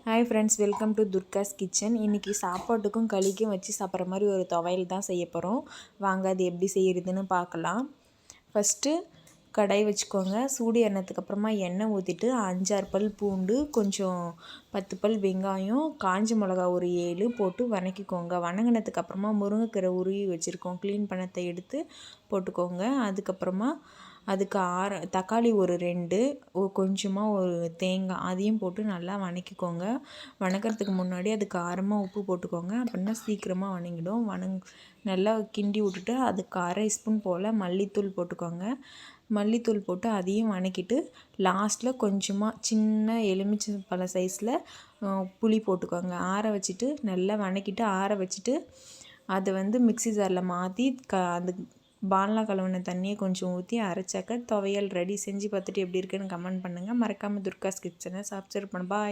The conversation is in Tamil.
Hi friends, welcome to Durga's kitchen. இன்றைக்கி சாப்பாட்டுக்கும் களிக்கும் வச்சு சாப்பிட்ற மாதிரி ஒரு துவையல் தான் செய்ய போகிறோம். வாங்க அது எப்படி செய்கிறதுன்னு பார்க்கலாம். ஃபஸ்ட்டு கடாய் வச்சுக்கோங்க. சூடு எண்ணெய்த்துக்கப்புறமா எண்ணெய் ஊற்றிட்டு 5-6 பல் பூண்டு, கொஞ்சம் 10 பல் வெங்காயம், காஞ்ச மிளகா ஒரு 7 போட்டு வதக்கிக்கோங்க. வதங்கினதுக்கப்புறமா முருங்கைக்கீரை உருவி வச்சுருக்கோம், க்ளீன் பண்ணதை எடுத்து போட்டுக்கோங்க. அதுக்கப்புறமா அதுக்கு தக்காளி ஒரு 2, கொஞ்சமாக ஒரு தேங்காய் அதையும் போட்டு நல்லா வதக்கிக்கோங்க. வதக்கிறதுக்கு முன்னாடி அது காரமாக உப்பு போட்டுக்கோங்க, அப்படின்னா சீக்கிரமாக வதங்கிடும். நல்லா கிண்டி விட்டுட்டு அதுக்கு 1/2 ஸ்பூன் போல் மல்லித்தூள் போட்டுக்கோங்க. மல்லித்தூள் போட்டு அதையும் வதக்கிட்டு லாஸ்ட்டில் கொஞ்சமாக சின்ன எலுமிச்சை பழ சைஸில் புளி போட்டுக்கோங்க. ஆற வச்சுட்டு நல்லா வதக்கிட்டு ஆற வச்சுட்டு அதை மிக்ஸி ஜாரில் மாற்றி அந்த பால்னா கழுவின தண்ணியை கொஞ்சம் ஊற்றி அரைச்சாக்க துவையல் ரெடி. செஞ்சு பார்த்துட்டு எப்படி இருக்குன்னு கமெண்ட் பண்ணுங்கள். மறக்காமல் துர்காஸ் கிச்சனை சப்ஸ்கிரைப் பண்ணு. பாய்.